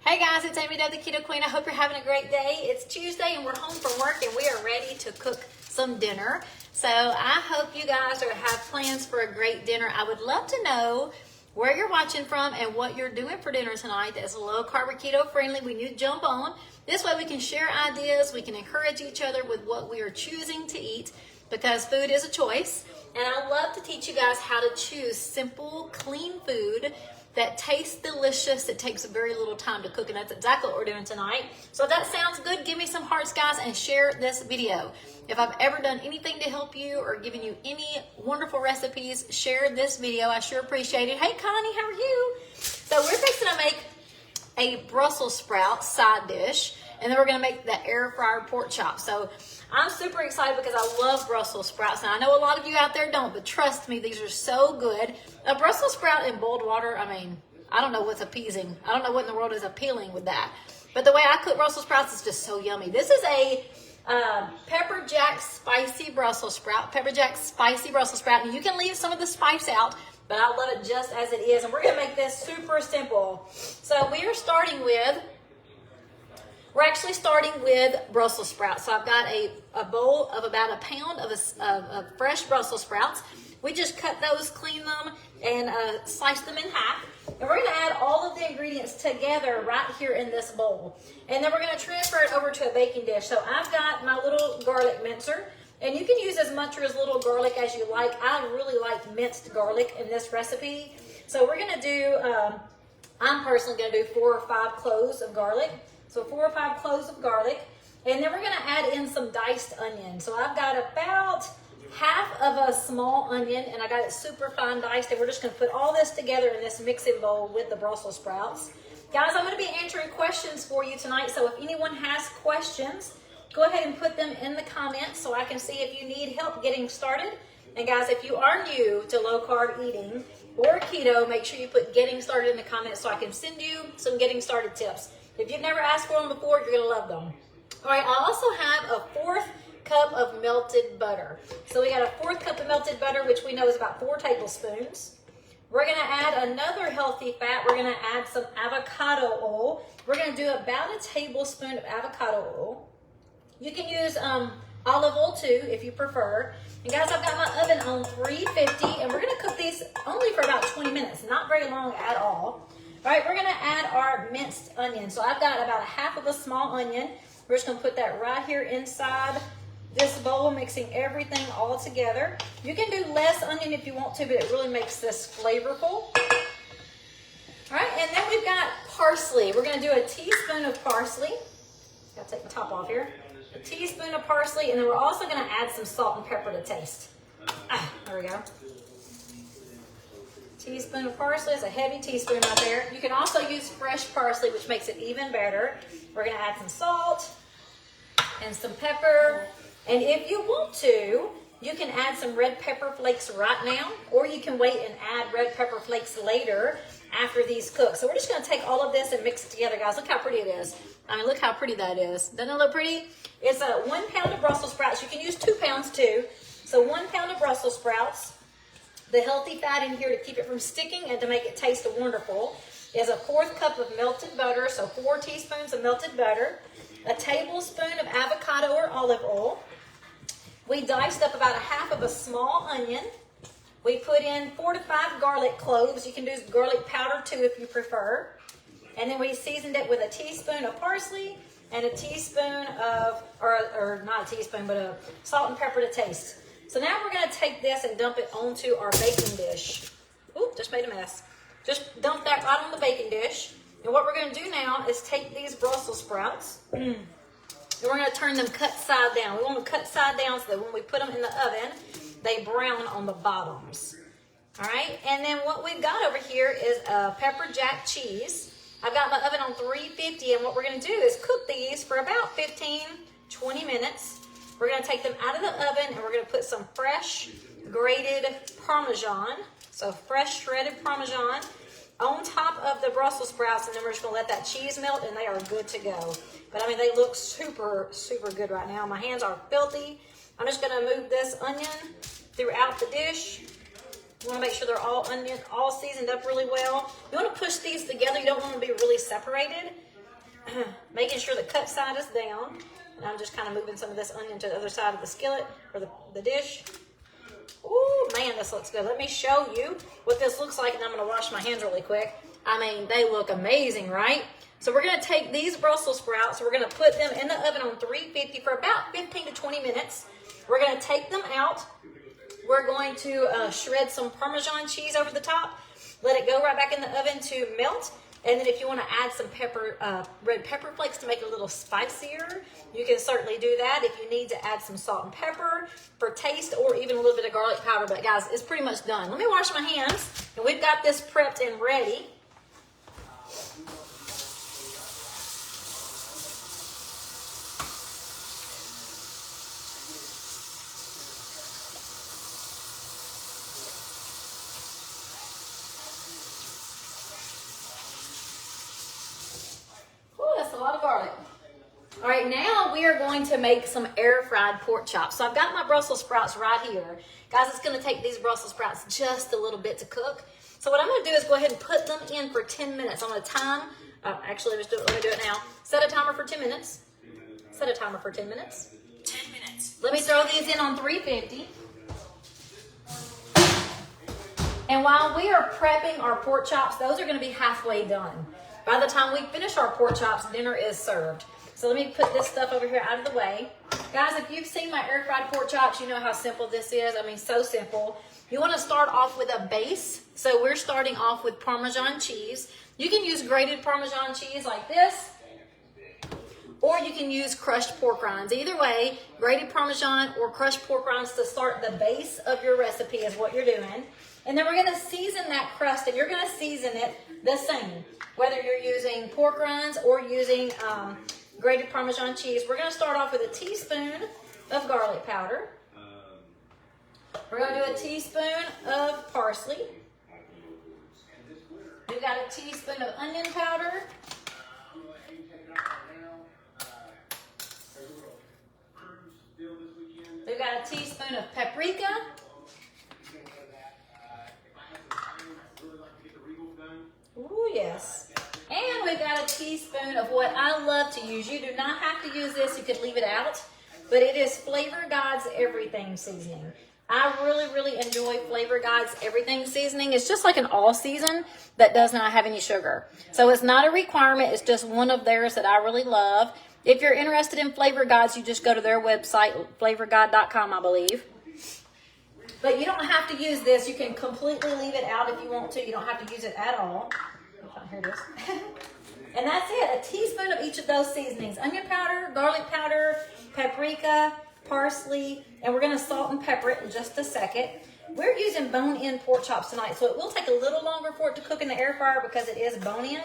Hey guys, it's Amy Dove, the Keto Queen. I hope you're having a great day. It's Tuesday and we're home from work and we are ready to cook some dinner. So I hope you guys have plans for a great dinner. I would love to know where you're watching from and what you're doing for dinner tonight that's low carb or keto friendly. We need to jump on. This way we can share ideas, we can encourage each other with what we are choosing to eat because food is a choice. And I love to teach you guys how to choose simple, clean food that tastes delicious. It takes very little time to cook, and that's exactly what we're doing tonight. So if that sounds good, give me some hearts, guys, and share this video. If I've ever done anything to help you or given you any wonderful recipes, share this video. I sure appreciate it. Hey, Connie, how are you? So we're fixing to make a Brussels sprout side dish, and then we're gonna make the air fryer pork chop. So I'm super excited because I love Brussels sprouts. And I know a lot of you out there don't, but trust me, these are so good. A Brussels sprout in boiled water, I don't know what's appeasing. I don't know what in the world is appealing with that. But the way I cook Brussels sprouts is just so yummy. This is a pepper jack spicy Brussels sprout. Pepper jack spicy Brussels sprout. And you can leave some of the spice out, but I love it just as it is. And we're gonna make this super simple. So we're actually starting with Brussels sprouts. So I've got a bowl of about a pound of fresh Brussels sprouts. We just cut those, clean them, and slice them in half. And we're gonna add all of the ingredients together right here in this bowl. And then we're gonna transfer it over to a baking dish. So I've got my little garlic mincer, and you can use as much or as little garlic as you like. I really like minced garlic in this recipe. So we're gonna do, I'm personally gonna do 4 or 5 cloves of garlic. So 4 or 5 cloves of garlic. And then we're gonna add in some diced onion. So I've got about half of a small onion, and I got it super fine diced, and we're just gonna put all this together in this mixing bowl with the Brussels sprouts. Guys, I'm gonna be answering questions for you tonight, so if anyone has questions, go ahead and put them in the comments so I can see if you need help getting started. And guys, if you are new to low carb eating or keto, make sure you put getting started in the comments so I can send you some getting started tips. If you've never asked for them before, you're gonna love them. All right, I also have a 4th cup of melted butter. So we got a 4th cup of melted butter, which we know is about 4 tablespoons. We're gonna add another healthy fat. We're gonna add some avocado oil. We're gonna do about a tablespoon of avocado oil. You can use olive oil too, if you prefer. And guys, I've got my oven on 350, and we're gonna cook these only for about 20 minutes, not very long at all. All right, we're gonna add our minced onion. So I've got about a half of a small onion. We're just gonna put that right here inside this bowl, mixing everything all together. You can do less onion if you want to, but it really makes this flavorful. All right, and then we've got parsley. We're gonna do a teaspoon of parsley. Gotta take the top off here. A teaspoon of parsley, and then we're also gonna add some salt and pepper to taste. There we go. Teaspoon of parsley. It's a heavy teaspoon right there. You can also use fresh parsley, which makes it even better. We're gonna add some salt and some pepper. And if you want to, you can add some red pepper flakes right now, or you can wait and add red pepper flakes later after these cook. So we're just gonna take all of this and mix it together, guys. Look how pretty it is. Look how pretty that is. Doesn't it look pretty? It's 1 pound of Brussels sprouts. You can use 2 pounds too. So 1 pound of Brussels sprouts. The healthy fat in here to keep it from sticking and to make it taste wonderful is a 4th cup of melted butter, so 4 teaspoons of melted butter, a tablespoon of avocado or olive oil. We diced up about a half of a small onion. We put in 4 to 5 garlic cloves. You can do garlic powder too if you prefer. And then we seasoned it with a teaspoon of parsley and a teaspoon of, or not a teaspoon, but a salt and pepper to taste. So now we're gonna take this and dump it onto our baking dish. Oop, just made a mess. Just dump that right on the baking dish. And what we're gonna do now is take these Brussels sprouts and we're gonna turn them cut side down. We want them cut side down so that when we put them in the oven, they brown on the bottoms. All right, and then what we've got over here is pepper jack cheese. I've got my oven on 350, and what we're gonna do is cook these for about 15-20 minutes. We're gonna take them out of the oven and we're gonna put some fresh grated Parmesan, so fresh shredded Parmesan, on top of the Brussels sprouts, and then we're just gonna let that cheese melt and they are good to go. But they look super, super good right now. My hands are filthy. I'm just gonna move this onion throughout the dish. You wanna make sure they're all seasoned up really well. You wanna push these together. You don't want them to be really separated. making sure the cut side is down. And I'm just kind of moving some of this onion to the other side of the skillet or the dish. Ooh, man, this looks good. Let me show you what this looks like, and I'm going to wash my hands really quick. I mean, they look amazing, right? So we're going to take these Brussels sprouts. We're going to put them in the oven on 350 for about 15 to 20 minutes. We're going to take them out. We're going to shred some Parmesan cheese over the top. Let it go right back in the oven to melt. And then if you want to add some red pepper flakes to make it a little spicier, you can certainly do that. If you need to add some salt and pepper for taste, or even a little bit of garlic powder. But guys, it's pretty much done. Let me wash my hands. And we've got this prepped and ready. All right, now we are going to make some air fried pork chops. So I've got my Brussels sprouts right here. Guys, it's going to take these Brussels sprouts just a little bit to cook. So what I'm going to do is go ahead and put them in for 10 minutes. I'm going to time, actually, let me do it now. Set a timer for 10 minutes. Set a timer for 10 minutes. 10 minutes. Let me throw these in on 350. And while we are prepping our pork chops, those are going to be halfway done. By the time we finish our pork chops, dinner is served. So let me put this stuff over here out of the way. Guys, if you've seen my air fried pork chops, you know how simple this is. I mean, so simple. You want to start off with a base. So we're starting off with Parmesan cheese. You can use grated Parmesan cheese like this, or you can use crushed pork rinds. Either way, grated Parmesan or crushed pork rinds to start the base of your recipe is what you're doing. And then we're going to season that crust, and you're going to season it the same, whether you're using pork rinds or using grated Parmesan cheese. We're going to start off with a teaspoon of garlic powder. We're going to do a teaspoon of parsley. We've got a teaspoon of onion powder. We've got a teaspoon of paprika. Ooh, yes. And we've got a teaspoon of what I love to use. You do not have to use this. You could leave it out. But it is Flavor God's Everything Seasoning. I really, really enjoy Flavor God's Everything Seasoning. It's just like an all-season that does not have any sugar. So it's not a requirement. It's just one of theirs that I really love. If you're interested in Flavor God's, you just go to their website, flavorgod.com, I believe. But you don't have to use this. You can completely leave it out if you want to. You don't have to use it at all. Here it is. And that's it. A teaspoon of each of those seasonings. Onion powder, garlic powder, paprika, parsley, and we're going to salt and pepper it in just a second. We're using bone-in pork chops tonight, so it will take a little longer for it to cook in the air fryer because it is bone-in.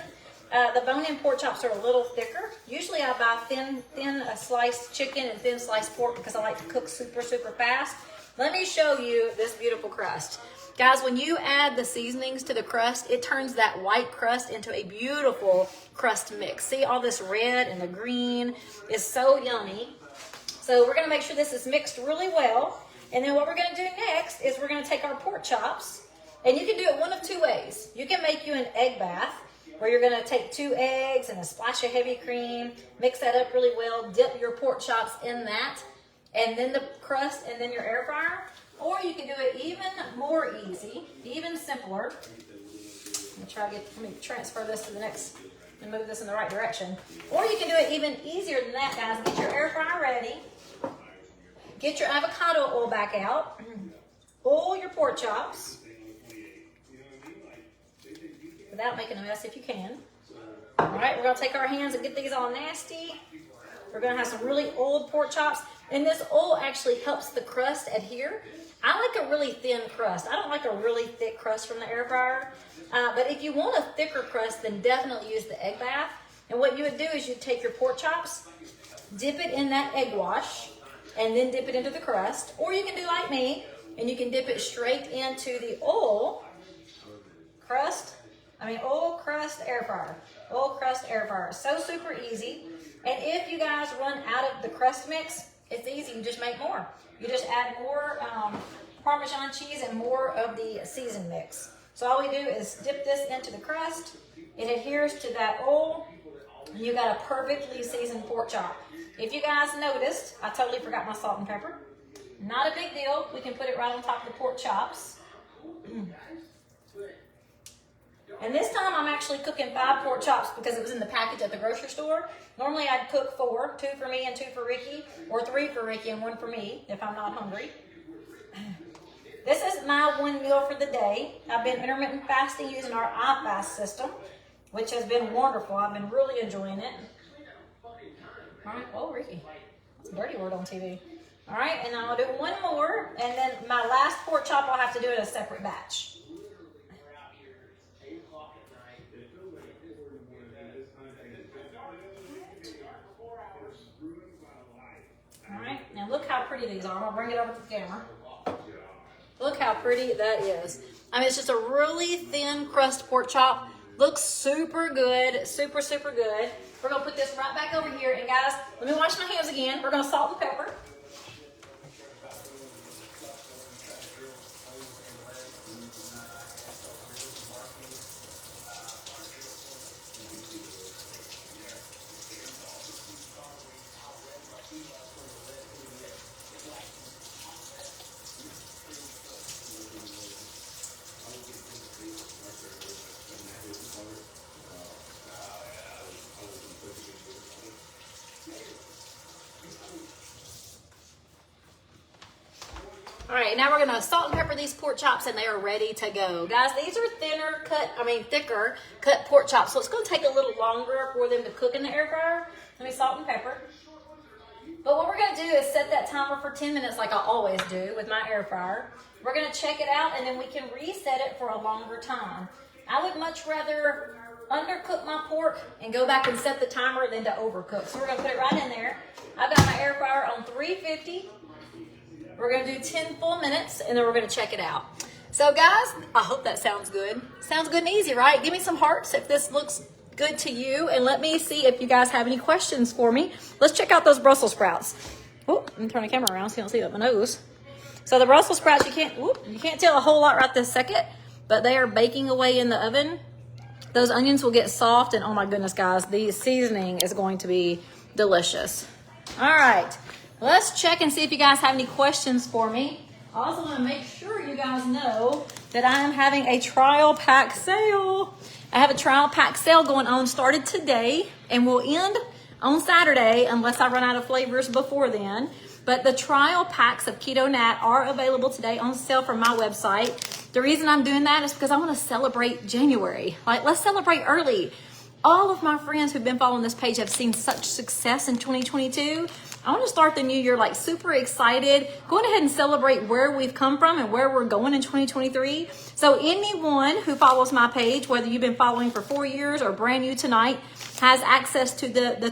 The bone-in pork chops are a little thicker. Usually I buy thin sliced chicken and thin sliced pork because I like to cook super, super fast. Let me show you this beautiful crust. Guys, when you add the seasonings to the crust, it turns that white crust into a beautiful crust mix. See, all this red and the green is so yummy. So we're going to make sure this is mixed really well. And then what we're going to do next is we're going to take our pork chops, and you can do it one of two ways. You can make you an egg bath, where you're going to take 2 eggs and a splash of heavy cream, mix that up really well, dip your pork chops in that, and then the crust, and then your air fryer. Or you can do it even more easy, even simpler. Let me transfer this to the next and move this in the right direction. Or you can do it even easier than that, guys. Get your air fryer ready. Get your avocado oil back out. Oil your pork chops without making a mess if you can. All right, we're going to take our hands and get these all nasty. We're going to have some really oiled pork chops. And this oil actually helps the crust adhere. I like a really thin crust. I don't like a really thick crust from the air fryer. But if you want a thicker crust, then definitely use the egg bath. And what you would do is you'd take your pork chops, dip it in that egg wash, and then dip it into the crust. Or you can do like me, and you can dip it straight into the oil crust air fryer. Oil crust air fryer. So super easy. And if you guys run out of the crust mix, it's easy. You just make more. You just add more Parmesan cheese and more of the seasoned mix. So all we do is dip this into the crust. It adheres to that oil. and you got a perfectly seasoned pork chop. If you guys noticed, I totally forgot my salt and pepper. Not a big deal. We can put it right on top of the pork chops. And this time I'm actually cooking 5 pork chops because it was in the package at the grocery store. Normally I'd cook 4, 2 for me and 2 for Ricky, or 3 for Ricky and 1 for me if I'm not hungry. This is my 1 meal for the day. I've been intermittent fasting using our iFast system, which has been wonderful. I've been really enjoying it. All right, oh Ricky, that's a dirty word on TV. All right, and I'll do 1 more, and then my last pork chop I'll have to do in a separate batch. All right, now look how pretty these are. I'm gonna bring it over to the camera. Look how pretty that is. I mean, it's just a really thin crust pork chop. Looks super good, super, super good. We're gonna put this right back over here. And guys, let me wash my hands again. We're gonna salt and pepper. All right, now we're gonna salt and pepper these pork chops and they are ready to go. Guys, these are thicker cut pork chops, so it's gonna take a little longer for them to cook in the air fryer. Let me salt and pepper. But what we're gonna do is set that timer for 10 minutes like I always do with my air fryer. We're gonna check it out and then we can reset it for a longer time. I would much rather undercook my pork and go back and set the timer than to overcook. So we're gonna put it right in there. I've got my air fryer on 350. We're going to do 10 full minutes, and then we're going to check it out. So, guys, I hope that sounds good. Sounds good and easy, right? Give me some hearts if this looks good to you, and let me see if you guys have any questions for me. Let's check out those Brussels sprouts. Oh, let me turn the camera around so you don't see up my nose. So, the Brussels sprouts, you can't tell a whole lot right this second, but they are baking away in the oven. Those onions will get soft, and oh my goodness, guys, the seasoning is going to be delicious. All right. Let's check and see if you guys have any questions for me. I also want to make sure you guys know that I am having a trial pack sale. I have a trial pack sale going on, started today, and will end on Saturday unless I run out of flavors before then. But the trial packs of Keto Nat are available today on sale from my website. The reason I'm doing that is because I want to celebrate January. Like, let's celebrate early. All of my friends who've been following this page have seen such success in 2022. I want to start the new year like super excited, going ahead and celebrate where we've come from and where we're going in 2023. So anyone who follows my page, whether you've been following for 4 years or brand new tonight, has access to the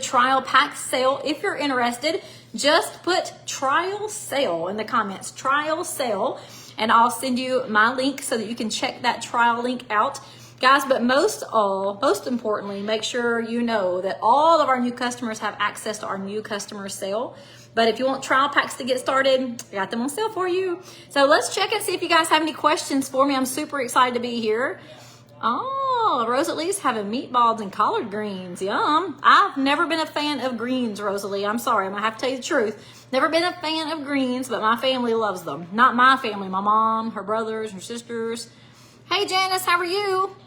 trial pack sale. If you're interested, just put trial sale in the comments, trial sale, and I'll send you my link so that you can check that trial link out. Guys, but most importantly, make sure you know that all of our new customers have access to our new customer sale. But if you want trial packs to get started, I got them on sale for you. So let's check and see if you guys have any questions for me. I'm super excited to be here. Oh, Rosalie's having meatballs and collard greens. Yum. I've never been a fan of greens, Rosalie. I'm sorry. I'm going to have to tell you the truth. Never been a fan of greens, but my family loves them. Not my family. My mom, her brothers, her sisters. Hey, Janice, how are you?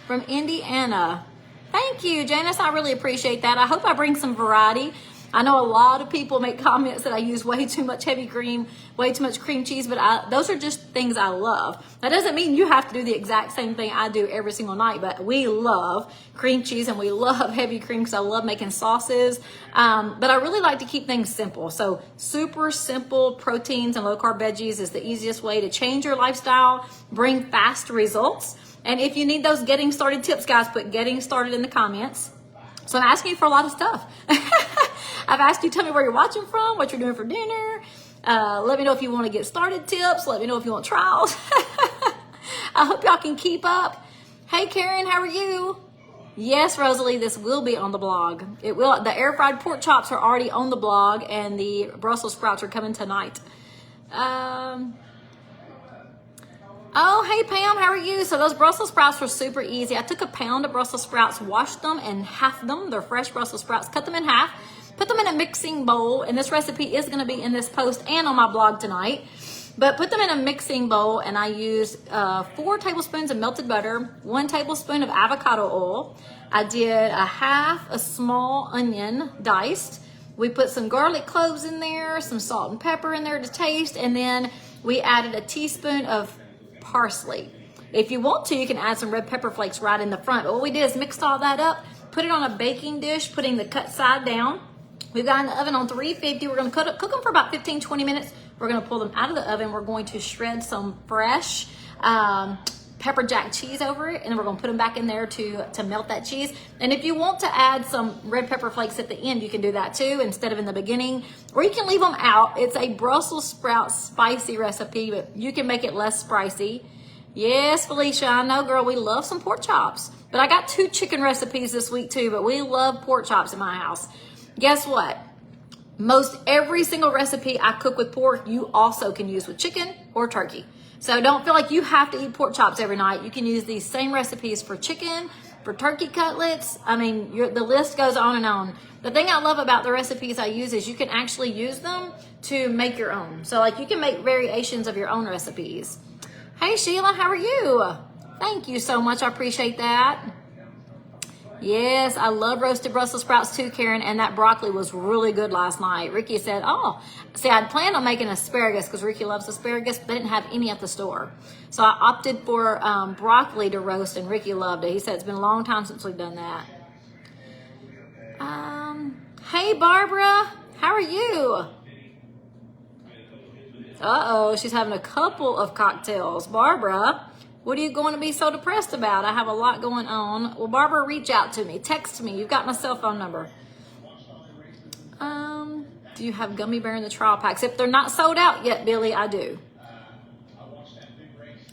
From Indiana. Thank you, Janice. I really appreciate that. I hope I bring some variety. I know a lot of people make comments that I use way too much heavy cream, way too much cream cheese, but those are just things I love. That doesn't mean you have to do the exact same thing I do every single night, but we love cream cheese and we love heavy cream because I love making sauces. But I really like to keep things simple. So super simple proteins and low carb veggies is the easiest way to change your lifestyle, bring fast results. And if you need those getting started tips, guys, put getting started in the comments. So I'm asking you for a lot of stuff. I've asked you, tell me where you're watching from, what you're doing for dinner. Let me know if you want to get started tips. Let me know if you want trials. I hope y'all can keep up. Hey, Karen, how are you? Yes, Rosalie, this will be on the blog. It will. The air fried pork chops are already on the blog, and the Brussels sprouts are coming tonight. Oh, hey Pam, how are you? So those Brussels sprouts were super easy. I took a pound of Brussels sprouts, washed them and halved them. They're fresh Brussels sprouts. Cut them in half, put them in a mixing bowl. And this recipe is going to be in this post and on my blog tonight. But put them in a mixing bowl, and I used 4 tablespoons of melted butter, 1 tablespoon of avocado oil. I did a small onion diced. We put some garlic cloves in there, some salt and pepper in there to taste, and then we added a teaspoon of parsley. If you want to, you can add some red pepper flakes right in the front. But what we did is mixed all that up, put it on a baking dish, putting the cut side down. We've got in the oven on 350. We're going to cook them for about 15-20 minutes. We're going to pull them out of the oven. We're going to shred some fresh pepper jack cheese over it, and then we're going to put them back in there to melt that cheese. And if you want to add some red pepper flakes at the end, you can do that too instead of in the beginning, or you can leave them out. It's a Brussels sprout spicy recipe, but you can make it less spicy. Yes, Felicia, I know, girl, we love some pork chops. But I got 2 chicken recipes this week too, but we love pork chops in my house. Guess what? Most every single recipe I cook with pork, you also can use with chicken or turkey. So don't feel like you have to eat pork chops every night. You can use these same recipes for chicken, for turkey cutlets. I mean, the list goes on and on. The thing I love about the recipes I use is you can actually use them to make your own. So like you can make variations of your own recipes. Hey Sheila, how are you? Thank you so much. I appreciate that. Yes, I love roasted Brussels sprouts too, Karen, and that broccoli was really good last night. Ricky said, oh, see, I'd planned on making asparagus because Ricky loves asparagus, but they didn't have any at the store. So I opted for broccoli to roast, and Ricky loved it. He said it's been a long time since we've done that. Hey, Barbara, how are you? Uh-oh, she's having a couple of cocktails. Barbara, what are you going to be so depressed about? I have a lot going on. Well, Barbara, reach out to me. Text me. You've got my cell phone number. Do you have gummy bear in the trial packs? If they're not sold out yet, Billy, I do.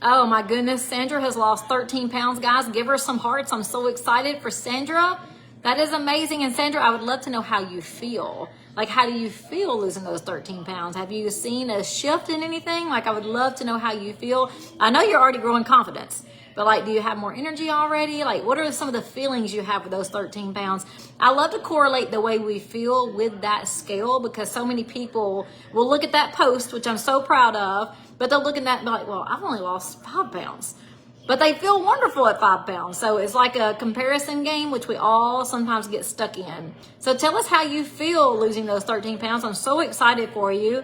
Oh, my goodness. Sandra has lost 13 pounds, guys. Give her some hearts. I'm so excited for Sandra. That is amazing. And Sandra, I would love to know how you feel. Like, how do you feel losing those 13 pounds? Have you seen a shift in anything? Like, I would love to know how you feel. I know you're already growing confidence, but like, do you have more energy already? Like, what are some of the feelings you have with those 13 pounds? I love to correlate the way we feel with that scale because so many people will look at that post, which I'm so proud of, but they'll look at that and be like, well, I've only lost 5 pounds. But they feel wonderful at 5 pounds. So it's like a comparison game, which we all sometimes get stuck in. So tell us how you feel losing those 13 pounds. I'm so excited for you.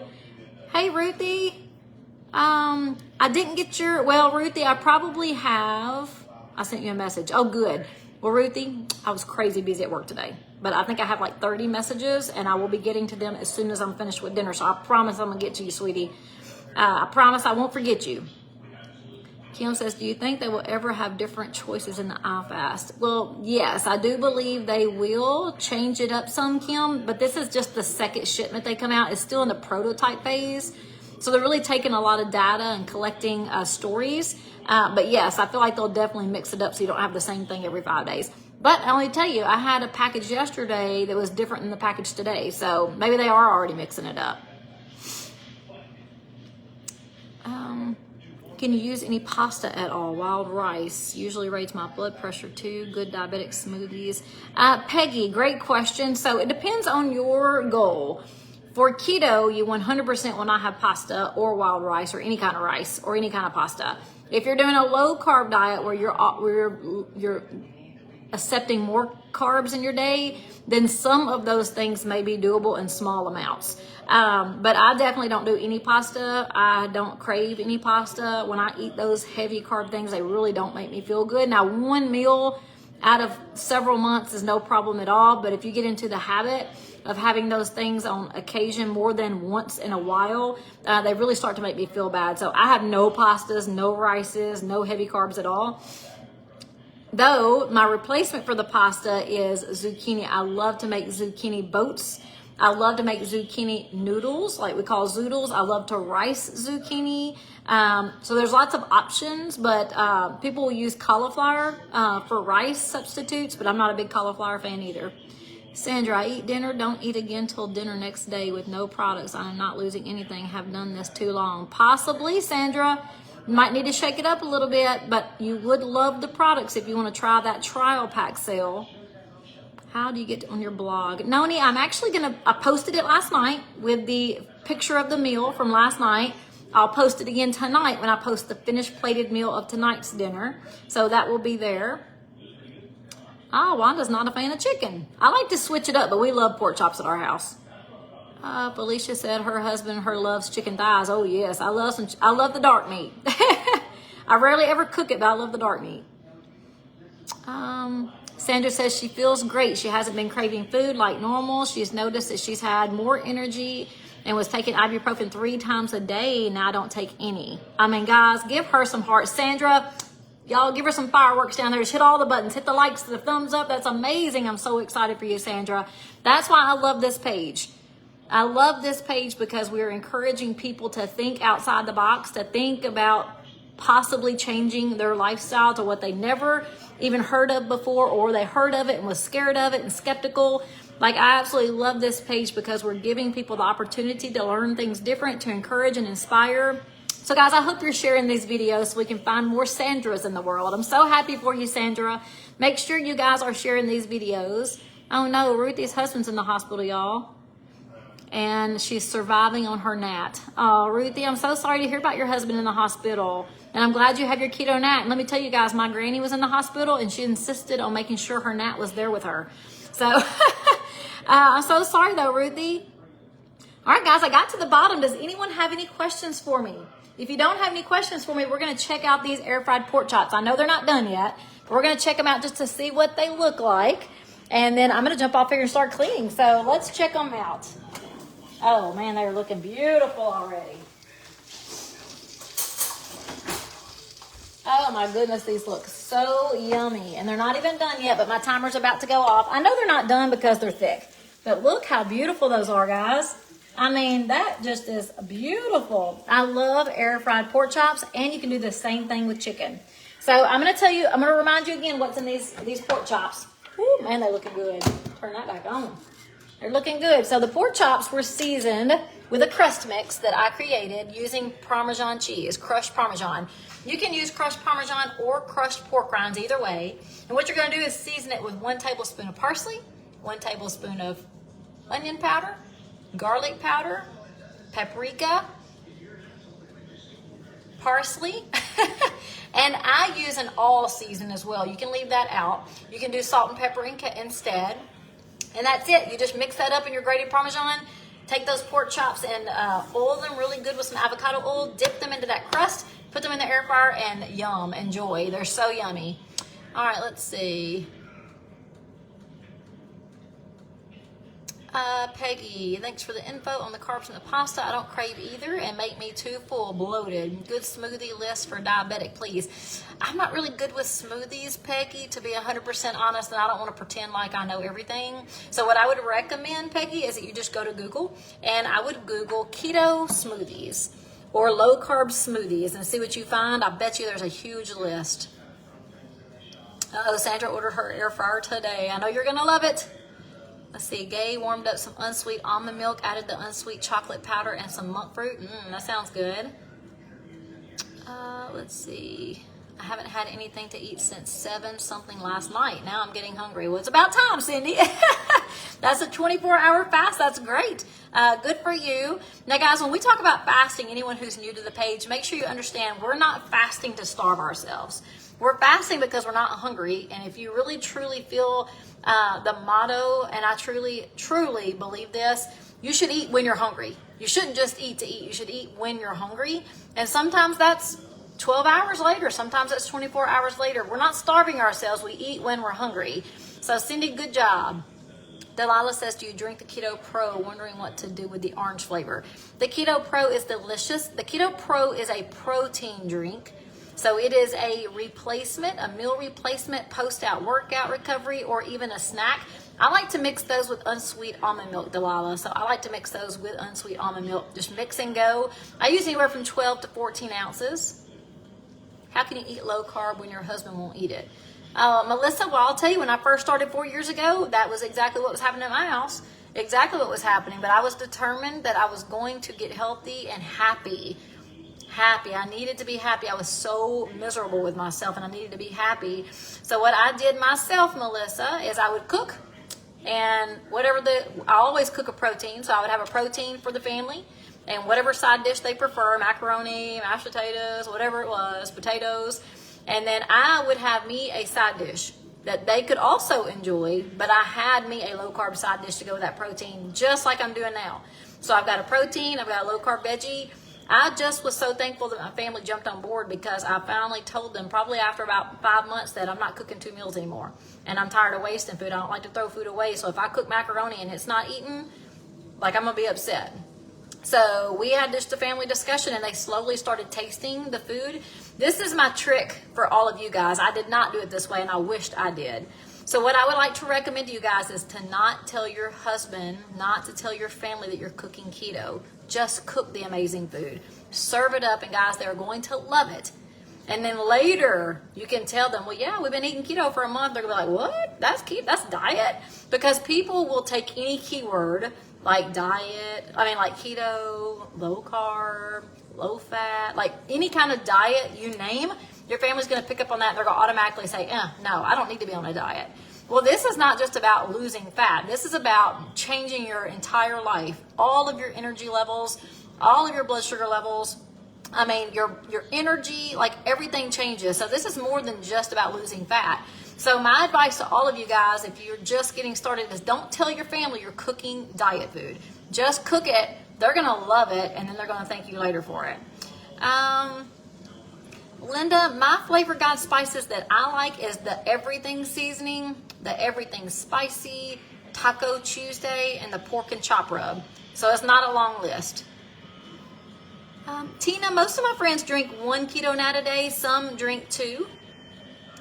Hey, Ruthie. I didn't get your, well, Ruthie, I probably have, I sent you a message. Oh, good. Well, Ruthie, I was crazy busy at work today. But I think I have like 30 messages, and I will be getting to them as soon as I'm finished with dinner. So I promise I'm going to get to you, sweetie. I promise I won't forget you. Kim says, do you think they will ever have different choices in the iFast? Well, yes, I do believe they will change it up some, Kim, but this is just the second shipment they come out. It's still in the prototype phase. So they're really taking a lot of data and collecting stories. But yes, I feel like they'll definitely mix it up so you don't have the same thing every 5 days. But I only tell you, I had a package yesterday that was different than the package today. So maybe they are already mixing it up. Can you use any pasta at all? Wild rice usually raise my blood pressure too. Good diabetic smoothies. Peggy, great question. So it depends on your goal. For keto, you 100% will not have pasta or wild rice or any kind of rice or any kind of pasta. If you're doing a low carb diet where you're accepting more carbs in your day, then some of those things may be doable in small amounts. But I definitely don't do any pasta. I don't crave any pasta. When I eat those heavy carb things, they really don't make me feel good. Now, one meal out of several months is no problem at all. But if you get into the habit of having those things on occasion more than once in a while, they really start to make me feel bad. So I have no pastas, no rices, no heavy carbs at all. Though my replacement for the pasta is zucchini. I love to make zucchini boats. I love to make zucchini noodles, like we call zoodles. I love to rice zucchini. So there's lots of options, but people will use cauliflower for rice substitutes, but I'm not a big cauliflower fan either. Sandra, I eat dinner, don't eat again till dinner next day with no products. I'm not losing anything, have done this too long. Possibly, Sandra. You might need to shake it up a little bit, but you would love the products if you want to try that trial pack sale. How do you get on your blog? Noni, I'm actually I posted it last night with the picture of the meal from last night. I'll post it again tonight when I post the finished plated meal of tonight's dinner. So that will be there. Wanda's not a fan of chicken. I like to switch it up, but we love pork chops at our house. Felicia said her husband, loves chicken thighs. Oh yes, I love the dark meat. I rarely ever cook it, but I love the dark meat. Sandra says she feels great. She hasn't been craving food like normal. She's noticed that she's had more energy and was taking ibuprofen 3 times a day. Now I don't take any. I mean, guys, give her some hearts. Sandra, y'all give her some fireworks down there. Just hit all the buttons. Hit the likes, the thumbs up. That's amazing. I'm so excited for you, Sandra. That's why I love this page. I love this page because we're encouraging people to think outside the box, to think about possibly changing their lifestyle to what they never even heard of before, or they heard of it and was scared of it and skeptical. Like, I absolutely love this page because we're giving people the opportunity to learn things different, to encourage and inspire. So guys, I hope you're sharing these videos so we can find more Sandras in the world. I'm so happy for you, Sandra. Make sure you guys are sharing these videos. Oh no, Ruthie's husband's in the hospital, y'all. And she's surviving on her NAT. Oh, Ruthie, I'm so sorry to hear about your husband in the hospital. And I'm glad you have your keto NAT. And let me tell you guys, my granny was in the hospital and she insisted on making sure her NAT was there with her. So I'm so sorry though, Ruthie. All right, guys, I got to the bottom. Does anyone have any questions for me? If you don't have any questions for me, we're going to check out these air fried pork chops. I know they're not done yet, but we're going to check them out just to see what they look like. And then I'm going to jump off here and start cleaning. So let's check them out. Oh man, they're looking beautiful already. Oh my goodness, these look so yummy. And they're not even done yet, but my timer's about to go off. I know they're not done because they're thick, but look how beautiful those are, guys. I mean, that just is beautiful. I love air fried pork chops, and you can do the same thing with chicken. So I'm going to remind you again what's in these pork chops. Ooh, man, they're looking good. Turn that back on. They're looking good. So the pork chops were seasoned with a crust mix that I created using Parmesan cheese, crushed Parmesan. You can use crushed Parmesan or crushed pork rinds, either way. And what you're going to do is season it with 1 tablespoon of parsley, 1 tablespoon of onion powder, garlic powder, paprika, parsley, and I use an all season as well. You can leave that out. You can do salt and pepper instead. And that's it. You just mix that up in your grated Parmesan. Take those pork chops and oil them really good with some avocado oil. Dip them into that crust. Put them in the air fryer and yum. Enjoy. They're so yummy. All right, let's see. Peggy, thanks for the info on the carbs and the pasta. I don't crave either and make me too full, bloated. Good smoothie list for diabetic, please. I'm not really good with smoothies, Peggy, to be 100% honest, and I don't want to pretend like I know everything. So what I would recommend, Peggy, is that you just go to Google, and I would Google keto smoothies or low carb smoothies and see what you find. I bet you there's a huge list. Sandra ordered her air fryer today. I know you're going to love it. Let's see, Gay warmed up some unsweet almond milk, added the unsweet chocolate powder and some monk fruit. That sounds good. Let's see. I haven't had anything to eat since 7 something last night. Now I'm getting hungry. Well, it's about time, Cindy. That's a 24-hour fast. That's great. Good for you. Now, guys, when we talk about fasting, anyone who's new to the page, make sure you understand we're not fasting to starve ourselves. We're fasting because we're not hungry. And if you really, truly feel the motto, and I truly, truly believe this, you should eat when you're hungry. You shouldn't just eat to eat. You should eat when you're hungry. And sometimes that's 12 hours later. Sometimes that's 24 hours later. We're not starving ourselves. We eat when we're hungry. So, Cindy, good job. Delilah says, do you drink the Keto Pro? Wondering what to do with the orange flavor. The Keto Pro is delicious. The Keto Pro is a protein drink. So it is a replacement, a meal replacement, post-out workout recovery, or even a snack. I like to mix those with unsweet almond milk, Delilah. So I like to mix those with unsweet almond milk. Just mix and go. I use anywhere from 12 to 14 ounces. How can you eat low carb when your husband won't eat it? Melissa, well, I'll tell you, when I first started 4 years ago, that was exactly what was happening in my house. Exactly what was happening. But I was determined that I was going to get healthy and happy. happy. I needed to be happy. I was so miserable with myself and I needed to be happy. So what I did myself, Melissa, is I would cook, and I always cook a protein. So I would have a protein for the family and whatever side dish they prefer, macaroni, mashed potatoes, whatever it was, potatoes. And then I would have me a side dish that they could also enjoy, but I had me a low carb side dish to go with that protein, just like I'm doing now. So I've got a protein, I've got a low carb veggie. I just was so thankful that my family jumped on board, because I finally told them, probably after about 5 months, that I'm not cooking 2 meals anymore. And I'm tired of wasting food. I don't like to throw food away. So if I cook macaroni and it's not eaten, like, I'm going to be upset. So we had just a family discussion, and they slowly started tasting the food. This is my trick for all of you guys. I did not do it this way, and I wished I did. So what I would like to recommend to you guys is to not tell your husband, not to tell your family that you're cooking keto. Just cook the amazing food. Serve it up, and guys, they're going to love it. And then later, you can tell them, well, yeah, we've been eating keto for a month. They're going to be like, what? That's keto? That's diet? Because people will take any keyword, like diet, like keto, low carb, low fat, like any kind of diet you name, your family's going to pick up on that. And they're going to automatically say, no, I don't need to be on a diet. Well, this is not just about losing fat. This is about changing your entire life, all of your energy levels, all of your blood sugar levels. Your energy, like, everything changes. So this is more than just about losing fat. So my advice to all of you guys, if you're just getting started, is don't tell your family you're cooking diet food. Just cook it. They're going to love it, and then they're going to thank you later for it. Linda, my flavor guide spices that I like is the everything seasoning, the everything spicy, Taco Tuesday, and the pork and chop rub. So it's not a long list. Tina, most of my friends drink 1 keto nat a day. Some drink 2.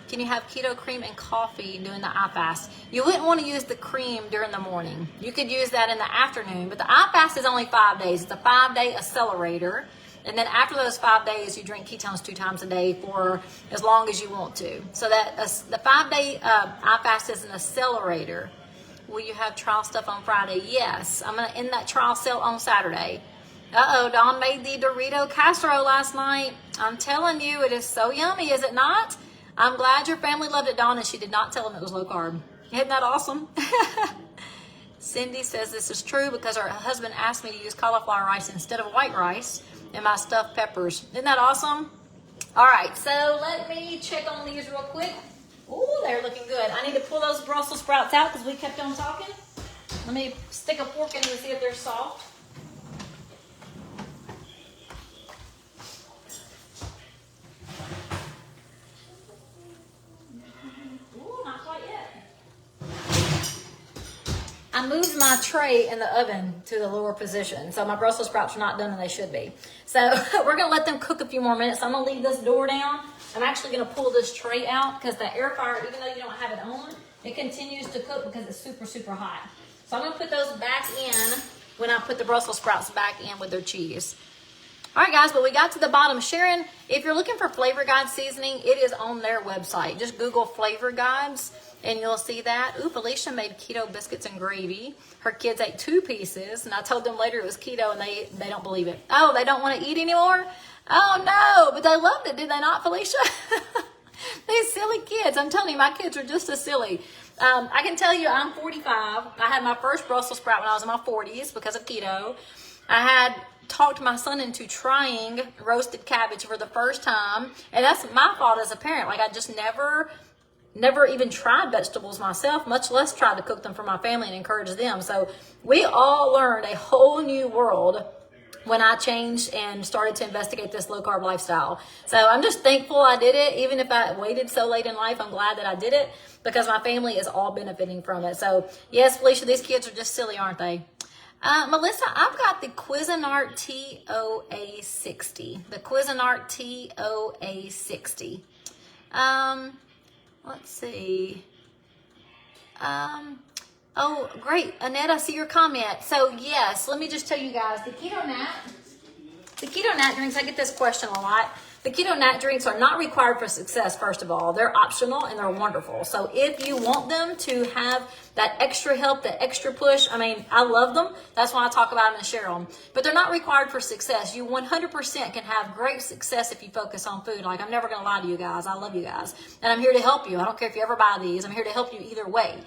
Can you have keto cream and coffee during the eye fast? You wouldn't want to use the cream during the morning. You could use that in the afternoon, but the eye fast is only 5 days. It's a 5-day accelerator. And then after those 5 days, you drink ketones 2 times a day for as long as you want to. So that the 5-day eye fast is an accelerator. Will you have trial stuff on Friday? Yes. I'm going to end that trial sale on Saturday. Dawn made the Dorito casserole last night. I'm telling you, it is so yummy, is it not? I'm glad your family loved it, Dawn, and she did not tell them it was low carb. Isn't that awesome? Cindy says this is true because her husband asked me to use cauliflower rice instead of white rice in my stuffed peppers. Isn't that awesome? All right, so let me check on these real quick. Ooh, they're looking good. I need to pull those Brussels sprouts out because we kept on talking. Let me stick a fork in them to see if they're soft. I moved my tray in the oven to the lower position, so my Brussels sprouts are not done, and they should be. So we're going to let them cook a few more minutes. I'm going to leave this door down. I'm actually going to pull this tray out because the air fryer, even though you don't have it on, it continues to cook because it's super, super hot. So I'm going to put those back in when I put the Brussels sprouts back in with their cheese. All right, guys, but we got to the bottom. Sharon, if you're looking for Flavor Guide seasoning, it is on their website. Just Google Flavor Guides, and you'll see that. Ooh, Felicia made keto biscuits and gravy. Her kids ate 2 pieces, and I told them later it was keto, and they don't believe it. Oh, they don't want to eat anymore? Oh, no, but they loved it, did they not, Felicia? These silly kids. I'm telling you, my kids are just as silly. I can tell you I'm 45. I had my first Brussels sprout when I was in my 40s because of keto. I had talked my son into trying roasted cabbage for the first time, and that's my fault as a parent. Like, I just never even tried vegetables myself, much less tried to cook them for my family and encourage them. So we all learned a whole new world when I changed and started to investigate this low carb lifestyle. So I'm just thankful I did it. Even if I waited so late in life, I'm glad that I did it because my family is all benefiting from it. So yes, Felicia, these kids are just silly, aren't they? Melissa, I've got the Cuisinart TOA 60. The Cuisinart TOA 60. Let's see. Oh, great. Annette, I see your comment. So, yes, let me just tell you guys, the Keto Nat drinks, I get this question a lot. The keto nat drinks are not required for success, first of all. They're optional and they're wonderful. So if you want them to have that extra help, that extra push, I mean, I love them. That's why I talk about them and share them. But they're not required for success. You 100% can have great success if you focus on food. Like, I'm never going to lie to you guys. I love you guys. And I'm here to help you. I don't care if you ever buy these. I'm here to help you either way.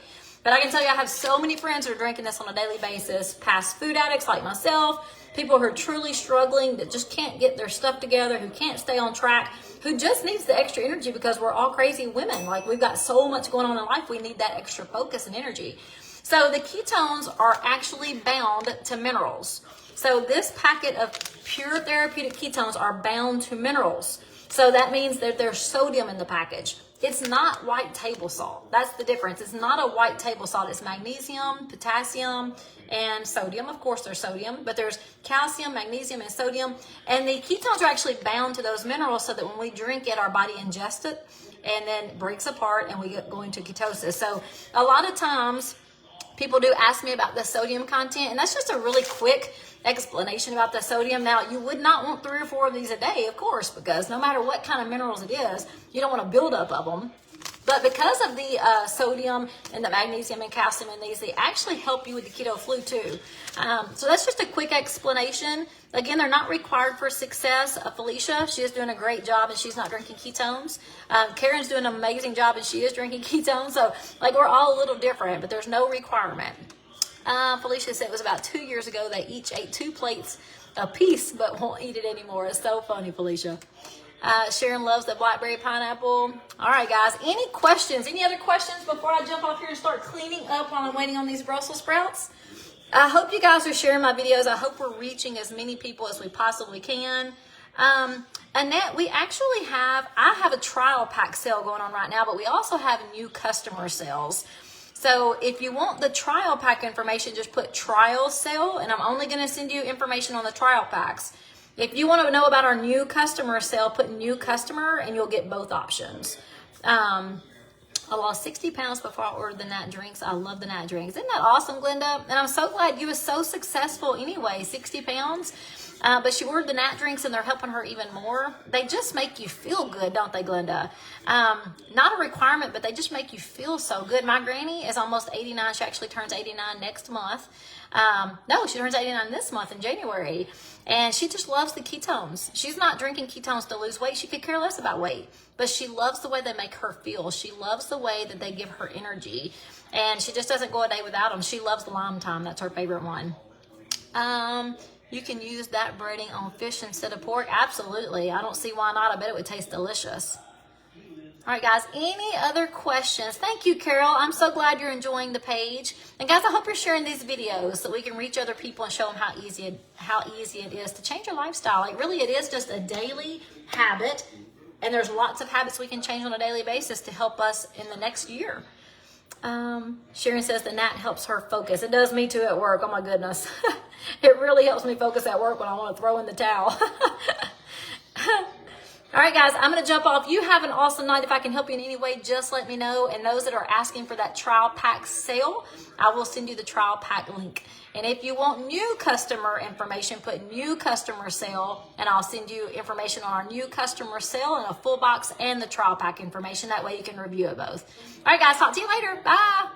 But I can tell you, I have so many friends who are drinking this on a daily basis, past food addicts like myself, people who are truly struggling, that just can't get their stuff together, who can't stay on track, who just needs the extra energy because we're all crazy women. Like, we've got so much going on in life, we need that extra focus and energy. So the ketones are actually bound to minerals. So this packet of pure therapeutic ketones are bound to minerals. So that means that there's sodium in the package. It's not white table salt. That's the difference. It's not a white table salt. It's magnesium, potassium, and sodium. Of course, there's sodium, but there's calcium, magnesium, and sodium. And the ketones are actually bound to those minerals so that when we drink it, our body ingests it and then breaks apart and we go into ketosis. So a lot of times people do ask me about the sodium content, and that's just a really quick explanation about the sodium. Now, you would not want 3 or 4 of these a day, of course, because no matter what kind of minerals it is, you don't want a buildup of them. But because of the sodium and the magnesium and calcium in these, they actually help you with the keto flu too. So that's just a quick explanation. Again, they're not required for success. Felicia, she is doing a great job and she's not drinking ketones. Karen's doing an amazing job and she is drinking ketones. So, like, we're all a little different, but there's no requirement. Felicia said it was about 2 years ago they each ate 2 plates a piece but won't eat it anymore. It's so funny, Felicia. Sharon loves the blackberry pineapple. All right, guys, any questions? Any other questions before I jump off here and start cleaning up while I'm waiting on these Brussels sprouts? I hope you guys are sharing my videos. I hope we're reaching as many people as we possibly can. Annette, I have a trial pack sale going on right now, but we also have new customer sales. So if you want the trial pack information, just put trial sale, and I'm only going to send you information on the trial packs. If you want to know about our new customer sale, put new customer, and you'll get both options. I lost 60 pounds before I ordered the nat drinks. I love the nat drinks. Isn't that awesome, Glenda? And I'm so glad you were so successful anyway, 60 pounds. But she ordered the nat drinks and they're helping her even more. They just make you feel good, don't they, Glenda? Not a requirement, but they just make you feel so good. My granny is almost 89. She actually turns 89 next month. No, she turns 89 this month in January. And she just loves the ketones. She's not drinking ketones to lose weight. She could care less about weight. But she loves the way they make her feel. She loves the way that they give her energy. And she just doesn't go a day without them. She loves lime thyme. That's her favorite one. You can use that breading on fish instead of pork. Absolutely. I don't see why not. I bet it would taste delicious. All right, guys, any other questions? Thank you, Carol. I'm so glad you're enjoying the page. And guys, I hope you're sharing these videos so we can reach other people and show them how easy it is to change your lifestyle. Like, really, it is just a daily habit. And there's lots of habits we can change on a daily basis to help us in the next year. Sharon says the nat helps her focus. It does me too at work. Oh my goodness. It really helps me focus at work when I want to throw in the towel. All right, guys, I'm going to jump off. You have an awesome night. If I can help you in any way, just let me know. And those that are asking for that trial pack sale, I will send you the trial pack link. And if you want new customer information, put new customer sale, and I'll send you information on our new customer sale and a full box and the trial pack information. That way you can review it both. All right, guys, talk to you later. Bye.